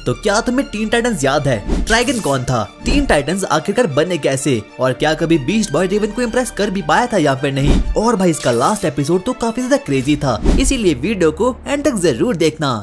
तो क्या तुम्हें टीन टाइटंस याद है? ड्रैगन कौन था? टीन टाइटंस आखिरकार बने कैसे? और क्या कभी बीस्ट बॉय रेवन को इम्प्रेस कर भी पाया था या फिर नहीं? और भाई इसका लास्ट एपिसोड तो काफी ज्यादा क्रेजी था, इसीलिए वीडियो को एंड तक जरूर देखना।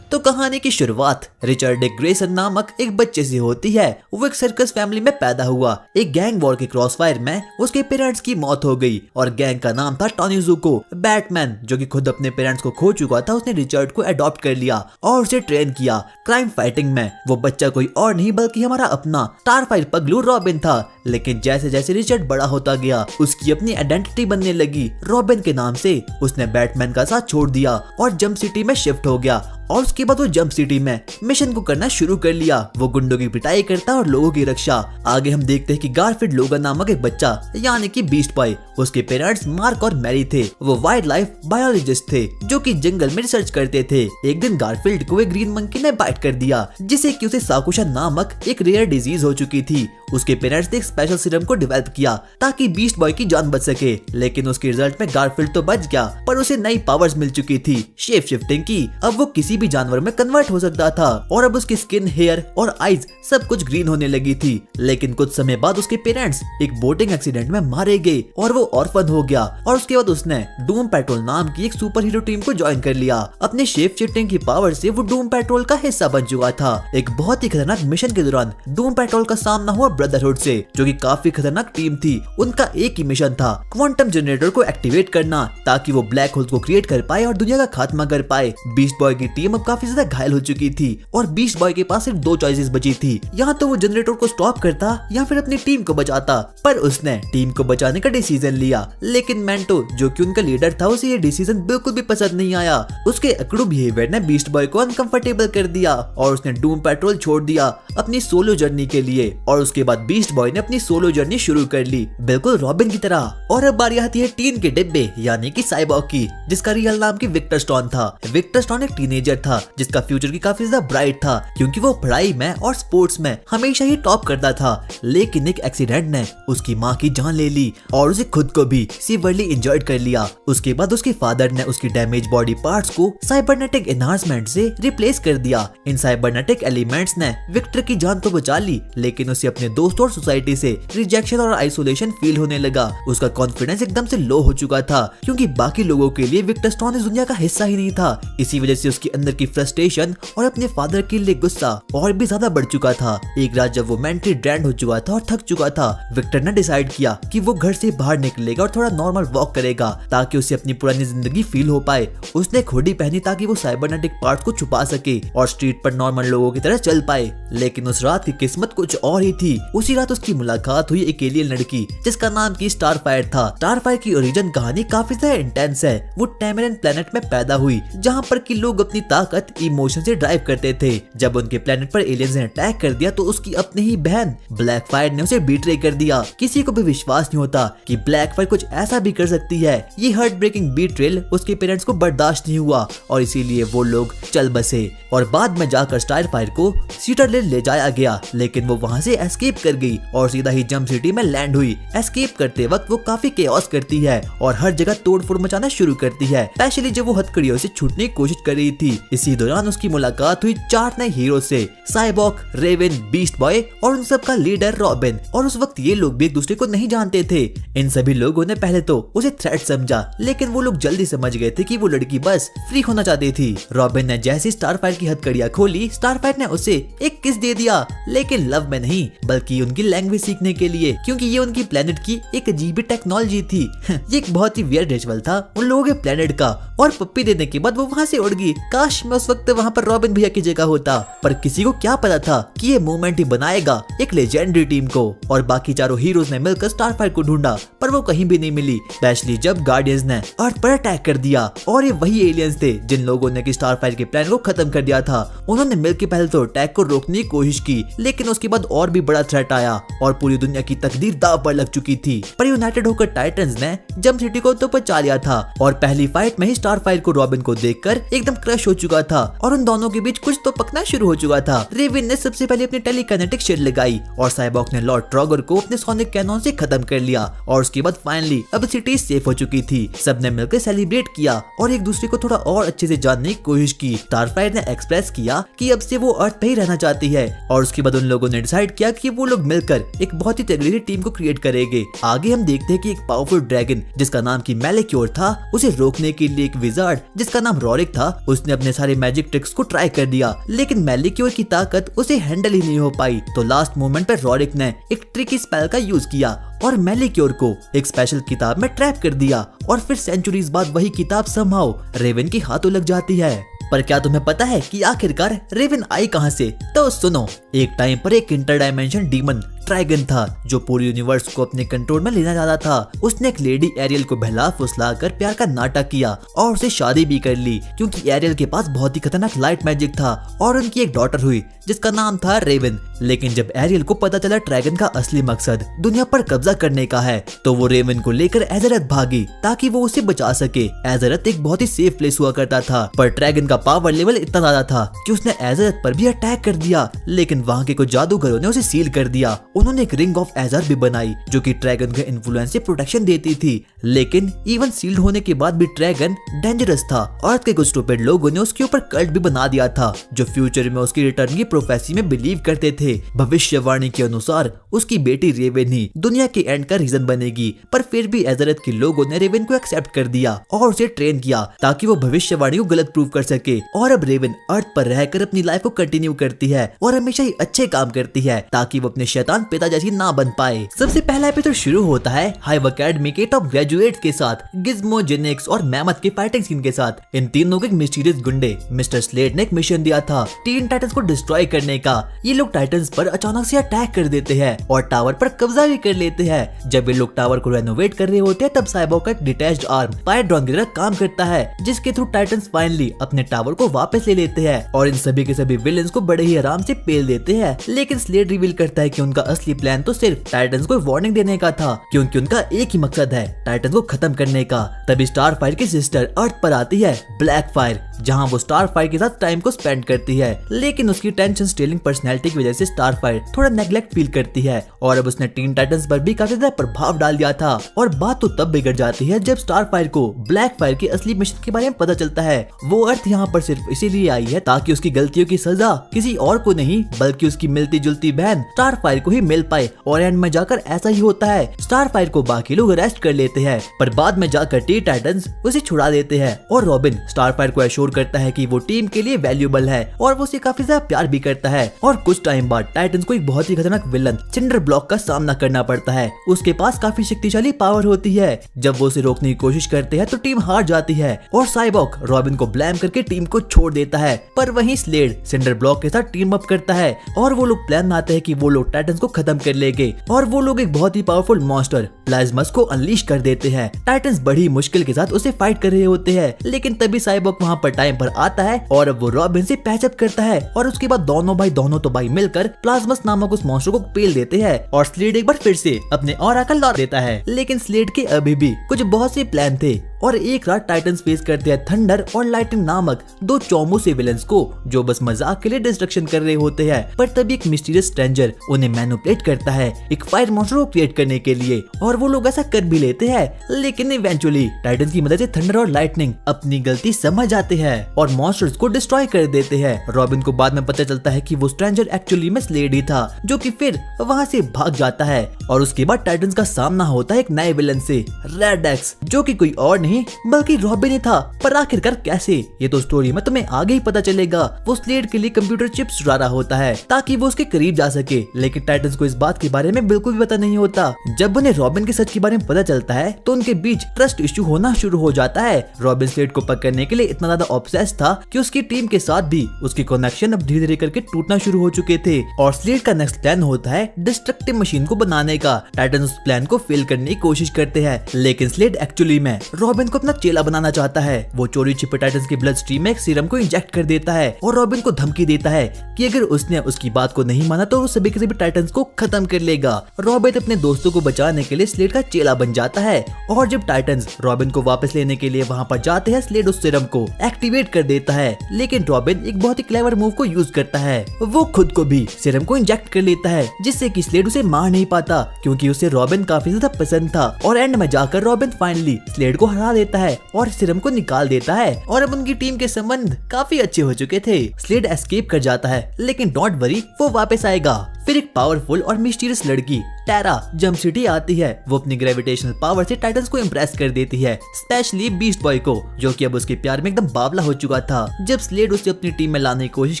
तो कहानी की शुरुआत रिचर्ड ग्रेसन नामक एक बच्चे से होती है। वो एक सर्कस फैमिली में पैदा हुआ। एक गैंग वॉर के क्रॉसफायर में उसके पेरेंट्स की मौत हो गई और गैंग का नाम था टॉनी ज़ुको। बैटमैन जो कि खुद अपने पेरेंट्स को खो चुका था, उसने रिचर्ड को अडॉप्ट कर लिया और उसे ट्रेन किया क्राइम फाइटिंग में। वो बच्चा कोई और नहीं बल्कि हमारा अपना स्टारफायर पगलू रॉबिन था। लेकिन जैसे जैसे रिचर्ड बड़ा होता गया, उसकी अपनी आइडेंटिटी बनने लगी रॉबिन के नाम से। उसने बैटमैन का साथ छोड़ दिया और जंप सिटी में शिफ्ट हो गया और उसके बाद वो जंप सिटी में मिशन को करना शुरू कर लिया। वो गुंडों की पिटाई करता और लोगों की रक्षा। आगे हम देखते हैं कि गारफील्ड लोगन नामक एक बच्चा यानी कि बीस्ट बॉय, उसके पेरेंट्स मार्क और मैरी थे। वो वाइल्ड लाइफ बायोलॉजिस्ट थे जो कि जंगल में रिसर्च करते थे। एक दिन गारफील्ड को एक ग्रीन मंकी ने बाइट कर दिया, जिससे कि उसे साकुशा नामक एक रेयर डिजीज हो चुकी थी। उसके पेरेंट्स ने एक स्पेशल सीरम को डेवलप किया ताकि बीस्ट बॉय की जान बच सके। लेकिन उसके रिजल्ट में गारफील्ड तो बच गया, पर उसे नई पावर्स मिल चुकी थी शेप शिफ्टिंग की। अब वो किसी भी जानवर में कन्वर्ट हो सकता था और अब उसकी स्किन, हेयर और आईज सब कुछ ग्रीन होने लगी थी। लेकिन कुछ समय बाद उसके पेरेंट्स एक बोटिंग एक्सीडेंट में मारे गए और वो ऑर्फन हो गया। और उसके बाद उसने डूम पेट्रोल नाम की एक सुपर हीरो टीम को ज्वाइन कर लिया। अपने शेप शिफ्टिंग की पावर से वो डूम पेट्रोल का हिस्सा बन चुका था। एक बहुत ही खतरनाक मिशन के दौरान डूम पेट्रोल का सामना हुआ ब्रदरहुड से, जो कि काफी खतरनाक टीम थी। उनका एक ही मिशन था, क्वांटम जनरेटर को एक्टिवेट करना ताकि वो ब्लैक होल को क्रिएट कर पाए और दुनिया का खात्मा कर पाए। बीस्ट बॉय की टीम अब काफी ज्यादा घायल हो चुकी थी और बीस्ट बॉय के पास सिर्फ दो चॉइसेस बची थी, या तो वो जनरेटर को स्टॉप करता या फिर अपनी टीम को बचाता। पर उसने टीम को बचाने का डिसीजन लिया। लेकिन मेंटो जो कि उनका लीडर था, उसे ये डिसीजन बिल्कुल भी पसंद नहीं आया। उसके अकड़ू बिहेवियर ने बीस्ट बॉय को अनकंफर्टेबल कर दिया और उसने डूम पेट्रोल छोड़ दिया अपनी सोलो जर्नी के लिए। और उसके बाद बीस्ट बॉय ने अपनी सोलो जर्नी शुरू कर ली, बिल्कुल रॉबिन की तरह। और अब बारी आती है टीन के डिब्बे यानी कि साइबॉर्ग की, जिसका रियल नाम की विक्टर स्टोन था। विक्टर स्टोन एक टीनेजर था जिसका फ्यूचर की काफी ज्यादा ब्राइट था, क्योंकि वो पढ़ाई में और स्पोर्ट्स में हमेशा ही टॉप करता था। लेकिन एक एक्सीडेंट ने उसकी माँ की जान ले ली और उसे खुद को भी सीवियरली इंजर्ड कर लिया। उसके बाद उसके फादर ने उसकी डैमेज बॉडी पार्ट्स को साइबरनेटिक एनहांसमेंट से रिप्लेस कर दिया। इन साइबरनेटिक एलिमेंट्स ने विक्टर की जान तो बचा ली, लेकिन उसे अपने दोस्तों और सोसाइटी से रिजेक्शन और आइसोलेशन फील होने लगा। उसका कॉन्फिडेंस एकदम से लो हो चुका था, क्योंकि बाकी लोगों के लिए विक्टर स्टोन इस दुनिया का हिस्सा ही नहीं था। इसी वजह से उसके अंदर की फ्रस्ट्रेशन और अपने फादर के लिए गुस्सा और भी ज्यादा बढ़ चुका था। एक रात जब वो मेंटली ड्रेन्ड हो चुका था और थक चुका था, विक्टर ने डिसाइड किया कि वो घर से बाहर निकलेगा और थोड़ा नॉर्मल वॉक करेगा ताकि उसे अपनी पुरानी जिंदगी फील हो पाए। उसने एक हुडी पहनी ताकि वो साइबरनेटिक पार्ट्स को छुपा सके और स्ट्रीट पर नॉर्मल लोगों की तरह चल पाए। लेकिन उस रात की किस्मत कुछ और ही थी। उसी रात उसकी मुलाकात हुई एक एलियन लड़की जिसका नाम की स्टारफायर था। स्टारफायर की ओरिजिन कहानी काफी ज्यादा इंटेंस है। वो टैमरन प्लेनेट में पैदा हुई, जहाँ पर कि लोग अपनी ताकत इमोशन से ड्राइव करते थे। जब उनके प्लेनेट पर एलियंस ने अटैक कर दिया तो उसकी अपनी ही बहन ब्लैक फायर ने उसे बीट्रे कर दिया। किसी को भी विश्वास नहीं होता कि ब्लैक फायर कुछ ऐसा भी कर सकती है। ये हार्ट ब्रेकिंग बीट्रेल उसके पेरेंट्स को बर्दाश्त नहीं हुआ और इसीलिए वो लोग चल बसे। और बाद में जाकर स्टारफायर को सीटरलैंड ले जाया गया, लेकिन वो वहाँ से एस्केप कर गई और सीधा ही जंप सिटी में लैंड हुई। एस्केप करते वक्त वो काफी केओस करती है और हर जगह तोड़फोड़ मचाना शुरू करती है, स्पेशली जब वो हथकड़ियों से छूटने की कोशिश कर रही थी। इसी दौरान उसकी मुलाकात हुई 4 नए हीरो से, साइबॉर्ग, रेवन, बीस्ट बॉय और उन सब का लीडर रॉबिन। और उस वक्त ये लोग भी एक दूसरे को नहीं जानते थे। इन सभी लोगों ने पहले तो उसे थ्रेट समझा, लेकिन वो लोग जल्दी समझ गए थे कि वो लड़की बस फ्री होना चाहती थी। रॉबिन ने जैसे स्टारफायर की हथकड़ियां खोली, स्टारफायर ने उसे एक किस दे दिया, लेकिन लव में नहीं बल्कि उनकी लैंग्वेज सीखने के लिए, क्योंकि ये उनकी प्लेनेट की एक अजीब टेक्नोलॉजी थी। ये एक बहुत ही वियर्ड रिचुअल था उन लोगों के प्लेनेट का। और पप्पी देने के बाद वो वहाँ से उड़ गई। काश मैं उस वक्त वहाँ पर रॉबिन भैया की जगह होता, पर किसी को क्या पता था कि ये मूवमेंट ही बनाएगा एक लेजेंडरी टीम को। और बाकी चारों हीरोज ने मिलकर स्टारफायर को ढूंढा, पर वो कहीं भी नहीं मिली, स्पेशली जब गार्डियंस ने अर्थ पर अटैक कर दिया। और ये वही एलियंस थे जिन लोगों ने स्टारफायर के प्लान को खत्म कर दिया था। उन्होंने मिलकर पहले तो अटैक को रोकने की कोशिश की, लेकिन उसके बाद और भी बड़ा थ्रेट आया और पूरी दुनिया की तकदीर दांव पर लग चुकी थी। पर यूनाइटेड होकर टाइटंस ने जंप सिटी को तो बचा लिया था और पहली फाइट में ही स्टारफायर को रॉबिन को देखकर एकदम क्रश हो चुका था और उन दोनों के बीच कुछ तो पकना शुरू हो चुका था। रेवन ने सबसे पहले अपनी टेलीकाइनेटिक शील्ड लगाई और साइबॉर्ग ने लॉर्ड ट्रॉगर को अपने सोनिक कैनन से खत्म कर लिया और उसके बाद फाइनली अब सिटी सेफ हो चुकी थी। सबने मिलकर सेलिब्रेट किया और एक दूसरे को थोड़ा और अच्छे से जानने की कोशिश की। स्टारफायर ने एक्सप्रेस किया कि अब से वो अर्थ पे ही रहना चाहती है और उसके बाद उन लोगों ने डिसाइड किया कि वो लोग मिलकर एक बहुत ही तगड़ी टीम को क्रिएट करेंगे। आगे हम देखते हैं कि एक पावरफुल ड्रैगन जिसका नाम की मैलिक्योर था, उसे रोकने के लिए एक विजार्ड जिसका नाम रॉरिक था, उसने अपने सारे मैजिक ट्रिक्स को ट्राई कर दिया, लेकिन मैलिक्योर की ताकत उसे हैंडल ही नहीं हो पाई। तो लास्ट मोमेंट पर रॉरिक ने एक ट्रिकी स्पेल का यूज किया और मैलिक्योर को एक स्पेशल किताब में ट्रैप कर दिया और फिर सेंचुरीज बाद वही किताब समहाउ रेवन की हाथों लग जाती है। पर क्या तुम्हें पता है कि आखिरकार रेवन आई कहां से? तो सुनो, एक टाइम पर एक इंटरडायमेंशन डीमन ड्रैगन था जो पूरे यूनिवर्स को अपने कंट्रोल में लेना चाहता था। उसने एक लेडी एरियल को बहला फुसला कर प्यार का नाटक किया और उसे शादी भी कर ली क्योंकि एरियल के पास बहुत ही खतरनाक लाइट मैजिक था और उनकी एक डॉटर हुई जिसका नाम था रेवन। लेकिन जब एरियल को पता चला ड्रैगन का असली मकसद दुनिया पर कब्जा करने का है तो वो रेवन को लेकर एज़रथ भागी ताकि वो उसे बचा सके। एज़रथ एक बहुत ही सेफ प्लेस हुआ करता था, पर ड्रैगन का पावर लेवल इतना ज्यादा था कि उसने एज़रथ पर भी अटैक कर दिया, लेकिन वहाँ के कुछ जादूगरों ने उसे सील कर दिया। उन्होंने एक रिंग ऑफ एज़र भी बनाई जो कि ड्रैगन के इन्फ्लुएंस से प्रोटेक्शन देती थी, लेकिन इवन सील्ड होने के बाद भी ड्रैगन डेंजरस था। अर्थ के कुछ स्टूपिड लोगों ने उसके ऊपर कल्ट भी बना दिया था जो फ्यूचर में उसकी रिटर्न की प्रोफेसी में बिलीव करते थे। भविष्यवाणी के अनुसार उसकी बेटी रेवन ही दुनिया के एंड का रीजन बनेगी, पर फिर भी एज़रथ के लोगों ने रेवन को एक्सेप्ट कर दिया और उसे ट्रेन किया ताकि वो भविष्यवाणी को गलत प्रूव कर सके। और अब रेवन अर्थ पर रहकर अपनी लाइफ को कंटिन्यू करती है और हमेशा ही अच्छे काम करती है ताकि वो अपने शैतान पिता जैसी ना बन पाए। सबसे पहला एपिसोड शुरू होता है हाइव एकेडमी के टॉप ग्रेजुएट्स के साथ, गिज़्मो, जेनिक्स और मैमथ के फाइटिंग सीन के साथ। इन तीनों के मिस्टीरियस गुंडे मिस्टर स्लेड ने एक मिशन दिया था टीन टाइटंस को डिस्ट्रॉय करने का। ये लोग टाइटंस पर अचानक से अटैक कर देते हैं और टावर पर कब्जा भी कर लेते हैं। जब ये लोग टावर को रेनोवेट कर रहे होते हैं तब साइबॉर्ग का एक डिटैच्ड आर्म पायड्रॉन की तरह काम करता है जिसके थ्रू टाइटंस फाइनली अपने टावर को वापस ले लेते हैं और इन सभी के सभी विलेंस को बड़े ही आराम से पेल देते हैं। लेकिन स्लेड रिवील करता है कि उनका असली प्लान तो सिर्फ टाइटंस को वार्निंग देने का था क्योंकि उनका एक ही मकसद है टाइटंस को खत्म करने का। तभी स्टारफायर की सिस्टर अर्थ पर आती है ब्लैकफायर, जहां वो स्टारफायर के साथ टाइम को स्पेंड करती है, लेकिन उसकी टेंशन स्टीलिंग पर्सनैलिटी की वजह से स्टारफायर थोड़ा नेग्लेक्ट फील करती है और अब उसने टीन टाइटंस पर भी काफी ज्यादा प्रभाव डाल दिया था। और बात तो तब बिगड़ जाती है जब स्टारफायर को ब्लैकफायर के असली मिशन के बारे में पता चलता है। वो अर्थ यहाँ पर सिर्फ इसीलिए आई है ताकि उसकी गलतियों की सजा किसी और को नहीं बल्कि उसकी मिलती जुलती बहन स्टारफायर को ही मिल पाए। और एंड में जाकर ऐसा ही होता है, स्टारफायर को बाकी लोग अरेस्ट कर लेते हैं, पर बाद में जाकर टीन टाइटंस उसे छुड़ा देते हैं और रॉबिन स्टारफायर को एश्योर करता है कि वो टीम के लिए वैल्यूएबल है और वो उसे काफी ज्यादा प्यार भी करता है। और कुछ टाइम बाद टाइटंस को एक बहुत ही खतरनाक विलन सिंडर ब्लॉक का सामना करना पड़ता है। उसके पास काफी शक्तिशाली पावर होती है। जब वो उसे रोकने की कोशिश करते हैं तो टीम हार जाती है और साइबॉर्ग रॉबिन को ब्लेम करके टीम को छोड़ देता है। पर वहीं स्लेड सिंडर ब्लॉक के साथ टीम अप करता है और वो लोग प्लान बनाते हैं कि वो लोग टाइटंस को खत्म कर लेंगे और वो लोग एक बहुत ही पावरफुल मॉन्स्टर प्लाज्मस को अनलीश कर देते हैं। टाइटंस बड़ी मुश्किल के साथ उसे फाइट कर रहे होते हैं, लेकिन तभी साइबॉर्ग वहाँ पर टाइम पर आता है और अब वो रॉबिन से पैचअप करता है और उसके बाद दोनों तो भाई मिलकर प्लाज्मस नामक उस मॉन्स्टर को पेल देते हैं और स्लेड एक बार फिर से अपने ऑरा का लॉर देता है। लेकिन स्लेड के अभी भी कुछ बहुत से प्लान थे और एक रात टाइटंस फेस करते हैं थंडर और लाइटनिंग नामक दो चौमू से विलेंस को जो बस मजाक के लिए डिस्ट्रक्शन कर रहे होते हैं। पर तभी एक मिस्टीरियस स्ट्रेंजर उन्हें मैनिपुलेट करता है एक फायर मॉन्स्टर को क्रिएट करने के लिए और वो लोग ऐसा कर भी लेते हैं। लेकिन इवेंचुअली टाइटंस की मदद से थंडर और लाइटनिंग अपनी गलती समझ जाते हैं और मॉन्स्टर्स को डिस्ट्रॉय कर देते हैं। रॉबिन को बाद में पता चलता है कि वो स्ट्रेंजर एक्चुअली में स्लेड ही था जो कि फिर वहाँ से भाग जाता है और उसके बाद टाइटंस का सामना होता है एक नए विलन से, रेड एक्स, जो कि कोई और नहीं बल्कि रॉबिन ही था। पर आखिरकार कैसे, ये तो स्टोरी में तुम्हें आगे ही पता चलेगा। वो स्लेड के लिए कंप्यूटर चिप्स चुरा रहा होता है ताकि वो उसके करीब जा सके, लेकिन टाइटंस को इस बात के बारे में बिल्कुल भी पता नहीं होता। जब उन्हें रॉबिन के सच के बारे में पता चलता है तो उनके बीच ट्रस्ट इश्यू होना शुरू हो जाता है। रॉबिन स्लेड को पकड़ने के लिए इतना ज्यादा ऑब्सेस्ड था कि उसकी टीम के साथ भी उसके कनेक्शन अब धीरे धीरे करके टूटना शुरू हो चुके थे और स्लेड का नेक्स्ट प्लान होता है डिस्ट्रक्टिव मशीन को बनाने का। टाइटंस उस प्लान को फेल करने की कोशिश करते हैं, लेकिन स्लेड एक्चुअली में रॉबिन रॉबिन को अपना चेला बनाना चाहता है। वो चोरी छिपे टाइटंस के ब्लड स्ट्रीम में एक सीरम को इंजेक्ट कर देता है और रॉबिन को धमकी देता है कि अगर उसने उसकी बात को नहीं माना तो वो सभी के सभी टाइटंस को खत्म कर लेगा। रॉबिन अपने दोस्तों को बचाने के लिए स्लेड का चेला बन जाता है और जब टाइटंस रॉबिन को वापस लेने के लिए वहाँ पर जाते हैं, स्लेड उस सीरम को एक्टिवेट कर देता है। लेकिन रॉबिन एक बहुत ही क्लेवर मूव को यूज करता है, वो खुद को भी सीरम को इंजेक्ट कर लेता है, जिससे कि स्लेड उसे मार नहीं पाता क्योंकि उसे रॉबिन काफी ज्यादा पसंद था। और एंड में जाकर रॉबिन फाइनली स्लेड को हरा देता है और सीरम को निकाल देता है और अब उनकी टीम के संबंध काफी अच्छे हो चुके थे। स्लेड एस्केप कर जाता है, लेकिन डोंट वरी, वो वापस आएगा। फिर एक पावरफुल और मिस्टीरियस लड़की टेरा जंप सिटी आती है। वो अपनी ग्रेविटेशनल पावर से टाइटंस को इम्प्रेस कर देती है, स्पेशली बीस्ट बॉय को, जो कि अब उसके प्यार में एकदम बावला हो चुका था। जब स्लेड उसे अपनी टीम में लाने की कोशिश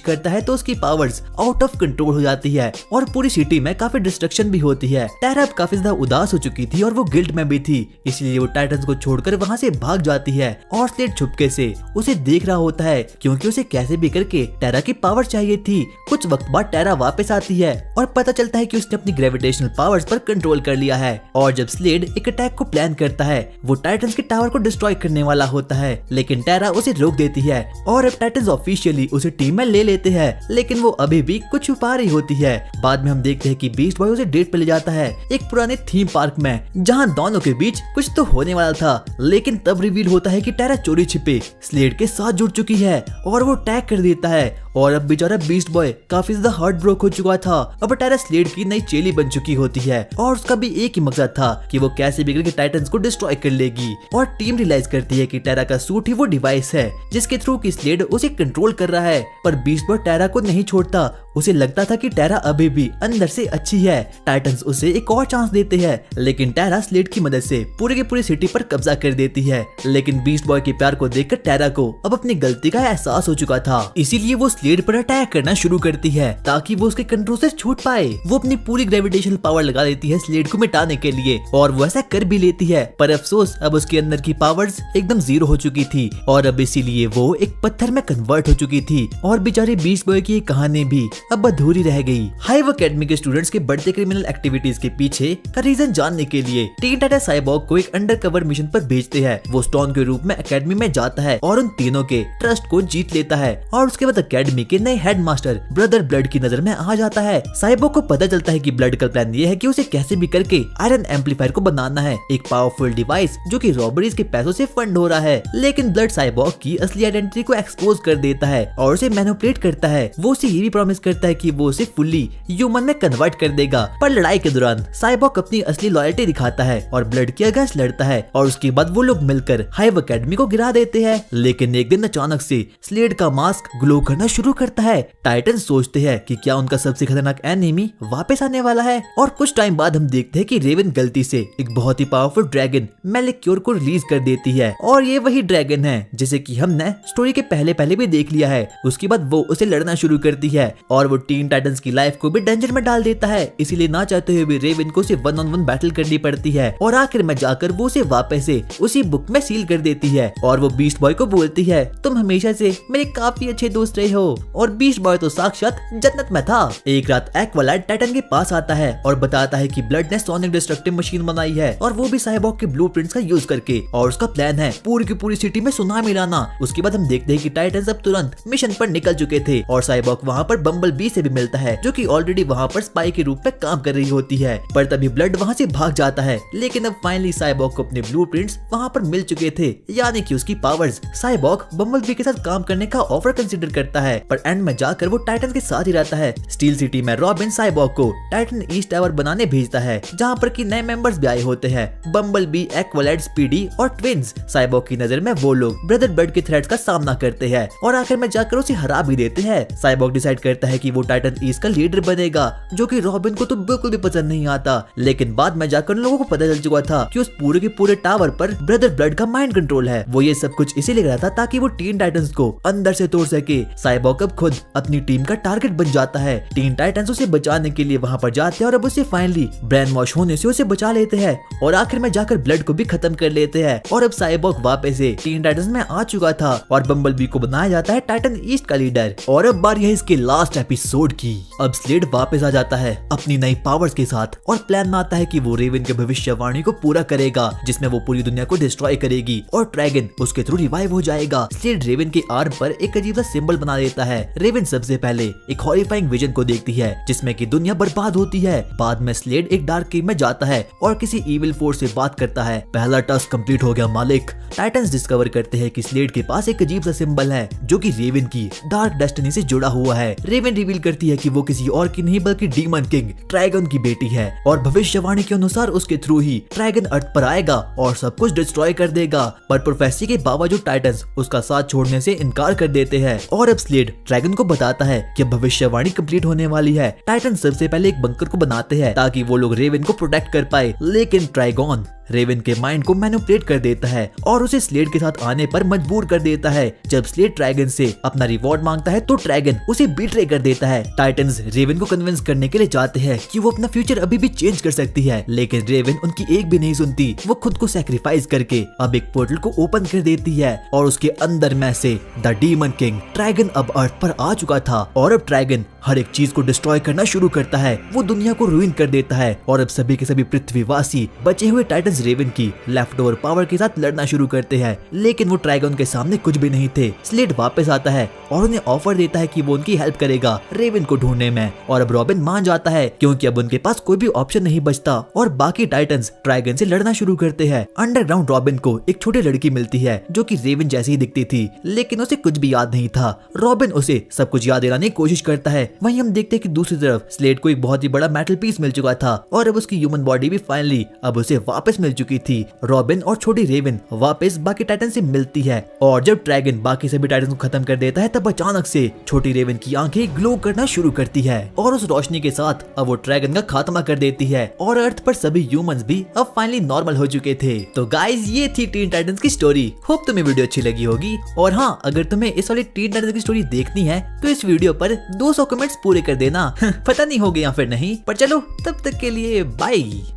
करता है तो उसकी पावर्स आउट ऑफ कंट्रोल हो जाती है और पूरी सिटी में काफी डिस्ट्रक्शन भी होती है। टेरा अब काफी ज्यादा उदास हो चुकी थी और वो गिल्ट में भी थी, इसलिए वो टाइटंस को छोड़कर वहाँ से भाग जाती है और स्लेड छुपके से उसे देख रहा होता है क्योंकि उसे कैसे भी करके टेरा की पावर चाहिए थी। कुछ वक्त बाद टेरा वापस आती है और पता चलता है कि उसने अपनी ग्रेविटेशनल पावर्स पर कंट्रोल कर लिया है। और जब स्लेड एक अटैक को प्लान करता है, वो टाइटंस के टावर को डिस्ट्रॉय करने वाला होता है, लेकिन टेरा उसे रोक देती है और अब टाइटंस ऑफिशियली उसे टीम में ले लेते हैं। लेकिन वो अभी भी कुछ छुपा रही होती है। बाद में हम देखते हैं कि बीस्ट बॉय उसे डेट पे ले जाता है एक पुराने थीम पार्क में, जहाँ दोनों के बीच कुछ तो होने वाला था। लेकिन तब रिवील होता है कि टेरा चोरी छिपे स्लेड के साथ जुड़ चुकी है और वो अटैक कर देता है। और अब बेचारा बीस्ट बॉय काफी ज्यादा हार्ट ब्रोक हो चुका था। अब टेरा स्लेड की नई चेली बन चुकी होती है और उसका भी एक ही मकसद था कि वो कैसे भी करके टाइटंस को डिस्ट्रॉय कर लेगी। और टीम रियलाइज करती है कि टेरा का सूट ही वो डिवाइस है जिसके थ्रू की स्लेड उसे कंट्रोल कर रहा है। पर बीस्ट बॉय टेरा को नहीं छोड़ता। उसे लगता था कि टेरा अभी भी अंदर से अच्छी है। टाइटंस उसे एक और चांस देते हैं, लेकिन टेरा स्लेड की मदद से पूरे की पूरी सिटी पर कब्जा कर देती है। लेकिन बीस्ट बॉय के प्यार को देखकर टेरा को अब अपनी गलती का एहसास हो चुका था, इसीलिए वो स्लेड पर अटैक करना शुरू करती है ताकि वो उसके कंट्रोल से छूट पाए। वो अपनी पूरी ग्रेविटेशनल पावर लगा देती है स्लेड को मिटाने के लिए और वो ऐसा कर भी लेती है। पर अफसोस अब उसके अंदर की पावर्स एकदम जीरो हो चुकी थी और अब इसीलिए वो एक पत्थर में कन्वर्ट हो चुकी थी। और बेचारे बीस्ट बॉय की कहानी भी अब अधूरी रह गई। हाइव एकेडमी के स्टूडेंट्स के बढ़ते क्रिमिनल एक्टिविटीज के पीछे का रीजन जानने के लिए टीन टाइटन साइबॉर्ग को एक अंडरकवर मिशन पर भेजते हैं। वो स्टोन के रूप में एकेडमी में जाता है और उन तीनों के ट्रस्ट को जीत लेता है और उसके बाद एकेडमी के नए हेडमास्टर ब्रदर ब्लड की नजर में आ जाता है। साइबॉर्ग को पता चलता है कि ब्लड का प्लान ये है कि उसे कैसे भी करके आयरन एम्पलीफायर को बनाना है, एक पावरफुल डिवाइस जो कि रॉबरीज के पैसों से फंड हो रहा है। लेकिन ब्लड साइबॉर्ग की असली आइडेंटिटी को एक्सपोज कर देता है और उसे मैनिपुलेट करता है। वो उसे ये भी प्रॉमिस करता है कि वो उसे फुल्ली ह्यूमन में कन्वर्ट कर देगा। पर लड़ाई के दौरान साइबॉर्ग अपनी असली लॉयल्टी दिखाता है और ब्लड के अगेंस्ट लड़ता है और उसके बाद वो लोग मिलकर हाइव एकेडमी को गिरा देते हैं। लेकिन एक दिन अचानक से स्लेड का मास्क ग्लो करना शुरू करता है। टाइटन सोचते हैं कि क्या उनका सबसे खतरनाक एनिमी वापस आने वाला है। और कुछ टाइम बाद हम देखते हैं कि रेवन गलती से एक बहुत ही पावरफुल ड्रैगन मेलिक्योर को रिलीज कर देती है और ये वही ड्रैगन है जिसे कि हमने स्टोरी के पहले भी देख लिया है। उसके बाद वो उसे लड़ना शुरू करती है और वो टीन टाइटंस की लाइफ को भी डेंजर में डाल देता है। इसीलिए ना चाहते हुए भी रेवन को सिर्फ 1-on-1 बैटल करनी पड़ती है और आखिर में जाकर वो उसे वापस से उसी बुक में सील कर देती है। और वो बीस्ट बॉय को बोलती है, तुम हमेशा से मेरे काफी अच्छे दोस्त रहे हो। और बीस्ट बॉय तो साक्षात जन्नत में था। एक रात एक्वालाइट टाइटन के पास आता है और बताता है कि ब्लड ने सोनिक डिस्ट्रक्टिव मशीन बनाई है और वो भी साइबॉर्ग के ब्लूप्रिंट्स का यूज करके, और उसका प्लान है पूरी की पूरी सिटी में सुनामी लाना। उसके बाद हम देखते हैं कि टाइटंस अब तुरंत मिशन पर निकल चुके थे और साइबॉर्ग वहाँ पर बम्बल बी से भी मिलता है जो कि ऑलरेडी वहाँ पर स्पाई के रूप में काम कर रही होती है। पर तभी ब्लड वहाँ से भाग जाता है। लेकिन अब फाइनली साइबॉर्ग को अपने ब्लूप्रिंट्स वहाँ पर मिल चुके थे, यानी कि उसकी पावर्स। साइबॉर्ग बम्बल बी के साथ काम करने का ऑफर कंसिडर करता है, पर एंड में जाकर वो टाइटन के साथ ही रहता है। स्टील सिटी में रॉबिन साइबॉर्ग को टाइटन ईस्ट टावर बनाने भेजता है, जहाँ पर कि नए मेंबर्स भी आए होते हैं, बम्बल बी, एक्वालाइट, स्पीडी और ट्विंस। साइबॉर्ग की नजर में वो लोग ब्रदर ब्लड के थ्रेट्स का सामना करते हैं और आखिर में जाकर उसे हरा भी देते हैं। साइबॉर्ग डिसाइड करता है कि वो टाइटन ईस्ट का लीडर बनेगा, जो कि रॉबिन को तो बिल्कुल भी पसंद नहीं आता। लेकिन बाद में जाकर उन लोगों को पता चल चुका था कि उस पूरे के पूरे टावर पर ब्रदर ब्लड का माइंड कंट्रोल है। वो ये सब कुछ इसीलिए कर रहा था ताकि वो टीन टाइटंस को अंदर से तोड़ सके। साइबॉर्ग अब खुद अपनी टीम का टारगेट बन जाता है। टीन टाइटंस उसे बचाने के लिए वहाँ पर जाते हैं और अब उसे फाइनली ब्रेन वॉश होने से उसे बचा लेते हैं और आखिर में जाकर ब्लड को भी खत्म कर लेते हैं। और अब साइबॉर्ग वापस से टीन टाइटंस में आ चुका था और बम्बल बी को बनाया जाता है टाइटन ईस्ट का लीडर। और अब बारी है इसके लास्ट एपिसोड की। अब स्लेड वापस आ जाता है अपनी नई पावर्स के साथ और प्लान बनाता है कि वो रेवन के भविष्यवाणी को पूरा करेगा, जिसमें वो पूरी दुनिया को डिस्ट्रॉय करेगी और ड्रैगन उसके थ्रू रिवाइव हो जाएगा। स्लेड रेवन के आर्म पर एक अजीब सा सिंबल बना देता है। रेवन सबसे पहले एक हॉरिफाइंग विजन को देखती है जिसमें कि दुनिया बर्बाद होती है। बाद में स्लेड एक डार्क केव में जाता है और किसी इविल फोर्स से बात करता है। पहला टास्क कंप्लीट हो गया मालिक। टाइटन्स डिस्कवर करते हैं कि स्लेड के पास एक अजीब सा सिंबल है जो कि रेवन की डार्क डेस्टिनी से जुड़ा हुआ है। रेवन रिवील करती है कि वो किसी और की नहीं बल्कि डीमन किंग ड्रैगन की बेटी है और भविष्यवाणी के अनुसार उसके थ्रू ही ड्रैगन अर्थ पर आएगा और सब कुछ डिस्ट्रॉय कर देगा। पर प्रोफेसी के बावजूद टाइटन्स उसका साथ छोड़ने से इनकार कर देते हैं और अब स्लेड ड्रैगन को बताता है कि भविष्यवाणी कंप्लीट होने वाली है। टाइटन्स सबसे पहले एक बंकर को बनाते हैं ताकि वो लोग रेवन को प्रोटेक्ट कर पाए, लेकिन ड्रैगन रेवन के माइंड को मैनिपुलेट कर देता है और उसे स्लेड के साथ आने पर मजबूर कर देता है। जब स्लेड ड्रैगन से अपना रिवॉर्ड मांगता है तो ड्रैगन उसे बीट्रे कर देता है। टाइटन्स रेवन को कन्विंस करने के लिए चाहते हैं कि वो अपना फ्यूचर अभी भी चेंज कर सकती है, लेकिन रेवन उनकी एक भी नहीं सुनती। वो खुद को सैक्रिफाइस करके अब एक पोर्टल को ओपन कर देती है और उसके अंदर में से द डीमन किंग ड्रैगन अब अर्थ पर आ चुका था और अब ड्रैगन हर एक चीज को डिस्ट्रॉय करना शुरू करता है। वो दुनिया को रूइन कर देता है और अब सभी के सभी पृथ्वीवासी बचे हुए टाइटन्स रेवन की लेफ्ट ओवर पावर के साथ लड़ना शुरू करते हैं, लेकिन वो ड्रैगन के सामने कुछ भी नहीं थे। स्लेड वापस आता है और उन्हें ऑफर देता है कि वो उनकी हेल्प करेगा रेवन को ढूंढने में और अब रॉबिन मान जाता है क्योंकि अब उनके पास कोई भी ऑप्शन नहीं बचता और बाकी टाइटन्स ड्रैगन से लड़ना शुरू करते हैं। अंडरग्राउंड रॉबिन को एक छोटी लड़की मिलती है जो कि रेवन जैसी ही दिखती थी, लेकिन उसे कुछ भी याद नहीं था। रॉबिन उसे सब कुछ याद दिलाने की कोशिश करता है। वहीं हम देखते हैं कि दूसरी तरफ स्लेड को एक बहुत ही बड़ा मेटल पीस मिल चुका था और अब उसकी ह्यूमन बॉडी भी फाइनली अब उसे वापस मिल चुकी थी। रॉबिन और छोटी रेवन वापस बाकी टाइटन से मिलती है और जब ड्रैगन बाकी सभी टाइटन को खत्म कर देता है तब अचानक से छोटी रेवन की आंखें ग्लो करना शुरू करती है और उस रोशनी के साथ अब वो ड्रैगन का खात्मा कर देती है और अर्थ पर सभी ह्यूमंस भी अब फाइनली नॉर्मल हो चुके थे। तो गाइज ये थी टीन टाइटंस की स्टोरी। होप तुम्हें वीडियो अच्छी लगी होगी और हाँ, अगर तुम्हें इस वाली टीन टाइटंस की स्टोरी देखनी है तो इस वीडियो पर 200 कमेंट्स पूरे कर देना। पता नहीं हो गया या फिर नहीं, पर चलो तब तक के लिए बाय।